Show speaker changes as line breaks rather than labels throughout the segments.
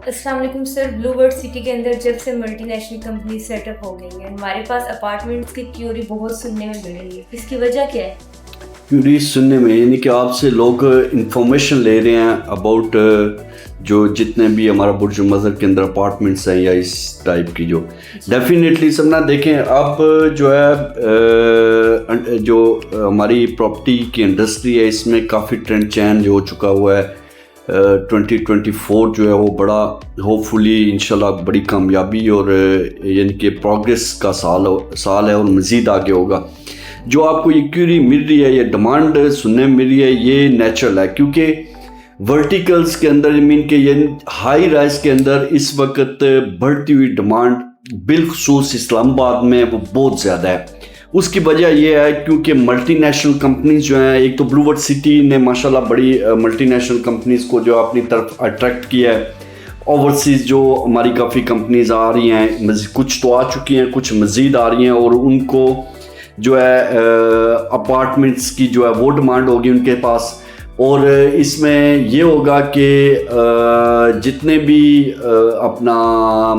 السلام علیکم سر. بلو bird city کے اندر جب سے multi national company set up ہو گئی ہیں ہمارے پاس اپارٹمنٹس کی کیوری بہت سننے میں مل رہی ہے. اس کی وجہ کیا ہے؟
کیوری سننے میں یعنی کہ آپ سے لوگ انفارمیشن لے رہے ہیں اباؤٹ جو جتنے بھی ہمارا برج المظر کے اندر اپارٹمنٹس ہیں یا اس ٹائپ کی جو ڈیفینیٹلی سب نہ دیکھیں. اب جو ہے جو ہماری پراپرٹی کی انڈسٹری ہے اس میں کافی ٹرینڈ چینج ہو چکا ہوا ہے. 2024 جو ہے وہ بڑا ہوپ فلی انشاءاللہ بڑی کامیابی اور یعنی کہ پروگریس کا سال ہے اور مزید آگے ہوگا. جو آپ کو یہ کیوری مل رہی ہے یہ ڈیمانڈ سننے میں مل رہی ہے یہ نیچرل ہے کیونکہ ورٹیکلز کے اندر مین کہ یہ ہائی رائز کے اندر اس وقت بڑھتی ہوئی ڈیمانڈ بالخصوص اسلام آباد میں وہ بہت زیادہ ہے. اس کی وجہ یہ ہے کیونکہ ملٹی نیشنل کمپنیز جو ہیں ایک تو بلو برڈ سٹی نے ماشاءاللہ بڑی ملٹی نیشنل کمپنیز کو جو اپنی طرف اٹریکٹ کیا ہے. اوورسیز جو ہماری کافی کمپنیز آ رہی ہیں کچھ تو آ چکی ہیں کچھ مزید آ رہی ہیں اور ان کو جو ہے اپارٹمنٹس کی جو ہے وہ ڈیمانڈ ہوگی ان کے پاس. اور اس میں یہ ہوگا کہ جتنے بھی اپنا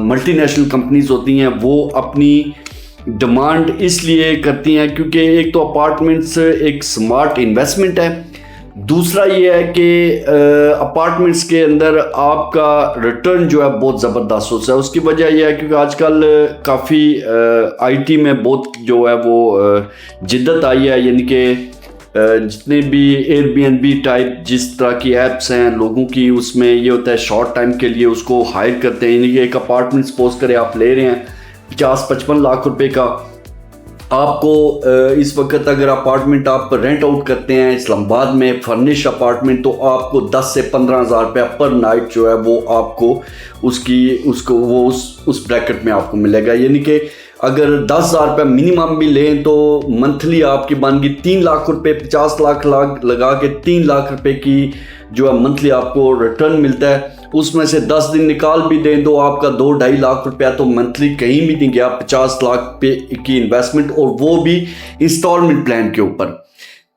ملٹی نیشنل کمپنیز ہوتی ہیں وہ اپنی ڈیمانڈ اس لیے کرتی ہیں کیونکہ ایک تو اپارٹمنٹس ایک سمارٹ انویسٹمنٹ ہے. دوسرا یہ ہے کہ اپارٹمنٹس کے اندر آپ کا ریٹرن جو ہے بہت زبردست ہوتا ہے. اس کی وجہ یہ ہے کیونکہ آج کل کافی آئی ٹی میں بہت جو ہے وہ جدت آئی ہے یعنی کہ جتنے بھی Airbnb type جس طرح کی ایپس ہیں لوگوں کی اس میں یہ ہوتا ہے شارٹ ٹائم کے لیے اس کو ہائر کرتے ہیں. یعنی کہ ایک اپارٹمنٹ سپوز کرے آپ لے رہے ہیں 50-55 لاکھ روپے کا. آپ کو اس وقت اگر اپارٹمنٹ آپ رینٹ آؤٹ کرتے ہیں اسلام آباد میں فرنش اپارٹمنٹ تو آپ کو 10 سے 15 ہزار روپیہ پر نائٹ جو ہے وہ آپ کو اس بریکٹ میں آپ کو ملے گا. یعنی کہ اگر 10,000 روپیہ منیمم بھی لیں تو منتھلی آپ کی بن گئی 3 لاکھ روپے. 50 لاکھ لگا کے 3 لاکھ روپے کی جو ہے منتھلی آپ کو ریٹرن ملتا ہے. اس میں سے 10 دن نکال بھی دیں تو آپ کا 2-2.5 لاکھ روپیہ تو منتھلی کہیں بھی نہیں گیا. 50 لاکھ پہ کی انویسٹمنٹ اور وہ بھی انسٹالمنٹ پلان کے اوپر.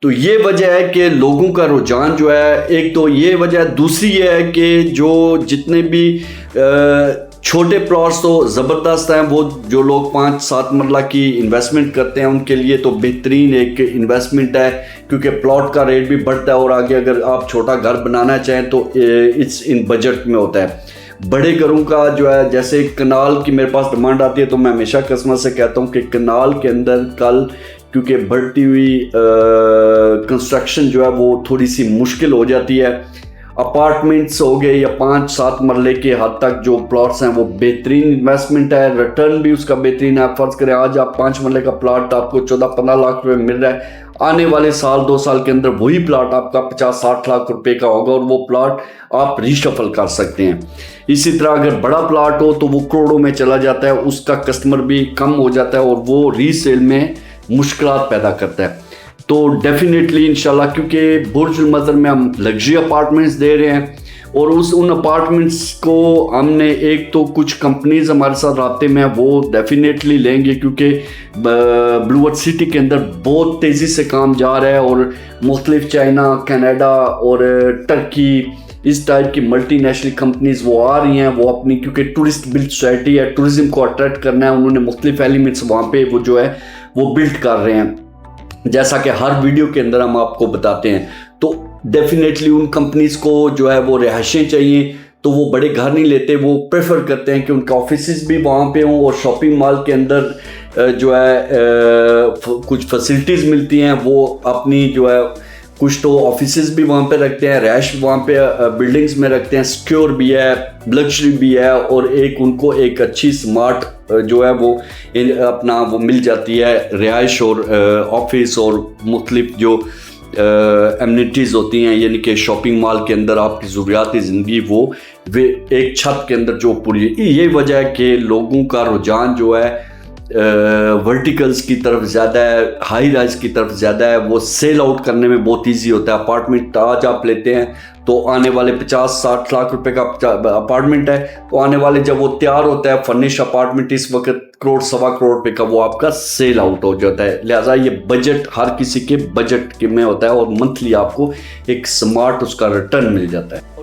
تو یہ وجہ ہے کہ لوگوں کا رجحان جو ہے ایک تو یہ وجہ ہے. دوسری یہ ہے کہ جو جتنے بھی چھوٹے پلاٹس تو زبردست ہیں وہ جو لوگ 5-7 مرلہ کی انویسٹمنٹ کرتے ہیں ان کے لیے تو بہترین ایک انویسٹمنٹ ہے کیونکہ پلاٹ کا ریٹ بھی بڑھتا ہے اور آگے اگر آپ چھوٹا گھر بنانا چاہیں تو اٹس ان بجٹ میں ہوتا ہے. بڑے گھروں کا جو ہے جیسے کنال کی میرے پاس ڈیمانڈ آتی ہے تو میں ہمیشہ کسٹمر سے کہتا ہوں کہ کنال کے اندر کل کیونکہ بڑھتی ہوئی کنسٹرکشن جو ہے وہ تھوڑی سی مشکل ہو جاتی ہے. اپارٹمنٹس ہو گئے یا 5-7 مرلے کے حد تک جو پلاٹس ہیں وہ بہترین انویسٹمنٹ ہے. ریٹرن بھی اس کا بہترین ہے. فرض کریں آج آپ 5 مرلے کا پلاٹ آپ کو 14-15 لاکھ روپے مل رہا ہے. آنے والے سال 2 سال کے اندر وہی پلاٹ آپ کا 50-60 لاکھ روپے کا ہوگا اور وہ پلاٹ آپ ریشفل کر سکتے ہیں. اسی طرح اگر بڑا پلاٹ ہو تو وہ کروڑوں میں چلا جاتا ہے. اس کا کسٹمر بھی کم ہو جاتا ہے اور وہ ری سیل میں مشکلات پیدا کرتا ہے. تو ڈیفینیٹلی انشاءاللہ کیونکہ برج المظر میں ہم لگژری اپارٹمنٹس دے رہے ہیں اور ان اپارٹمنٹس کو ہم نے ایک تو کچھ کمپنیز ہمارے ساتھ رابطے میں وہ ڈیفینیٹلی لیں گے کیونکہ بلو برڈ سٹی کے اندر بہت تیزی سے کام جا رہا ہے اور مختلف چائنا کینیڈا اور ٹرکی اس ٹائپ کی ملٹی نیشنل کمپنیز وہ آ رہی ہیں. وہ اپنی کیونکہ ٹورسٹ بلڈ سوسائٹی ہے ٹورزم کو اٹریکٹ کرنا ہے انہوں نے مختلف ایلیمنٹس وہاں پہ وہ جو ہے وہ بلڈ کر رہے ہیں جیسا کہ ہر ویڈیو کے اندر ہم آپ کو بتاتے ہیں. تو ڈیفینیٹلی ان کمپنیز کو جو ہے وہ رہائشیں چاہیے تو وہ بڑے گھر نہیں لیتے. وہ پریفر کرتے ہیں کہ ان کا آفیسز بھی وہاں پہ ہوں اور شاپنگ مال کے اندر جو ہے کچھ فیسلٹیز ملتی ہیں وہ اپنی جو ہے کچھ تو آفیسز بھی وہاں پہ رکھتے ہیں رہائش وہاں پہ بلڈنگز میں رکھتے ہیں. سیکیور بھی ہے لگژری بھی ہے اور ایک ان کو ایک اچھی سمارٹ جو ہے وہ اپنا وہ مل جاتی ہے رہائش اور آفس اور مختلف جو ایمنیٹیز ہوتی ہیں. یعنی کہ شاپنگ مال کے اندر آپ کی ضروریات زندگی وہ ایک چھت کے اندر جو پوری ہے. یہ وجہ ہے کہ لوگوں کا رجحان جو ہے ورٹیکلز کی طرف زیادہ ہے ہائی رائز کی طرف زیادہ ہے. وہ سیل آؤٹ کرنے میں بہت ایزی ہوتا ہے. اپارٹمنٹ آج آپ لیتے ہیں تو آنے والے 50-60 لاکھ روپے کا اپارٹمنٹ ہے تو آنے والے جب وہ تیار ہوتا ہے فرنش اپارٹمنٹ اس وقت 1-1.25 کروڑ روپے کا وہ آپ کا سیل آؤٹ ہو جاتا ہے. لہٰذا یہ بجٹ ہر کسی کے بجٹ میں ہوتا ہے اور منتھلی آپ کو ایک سمارٹ اس کا ریٹرن مل جاتا ہے.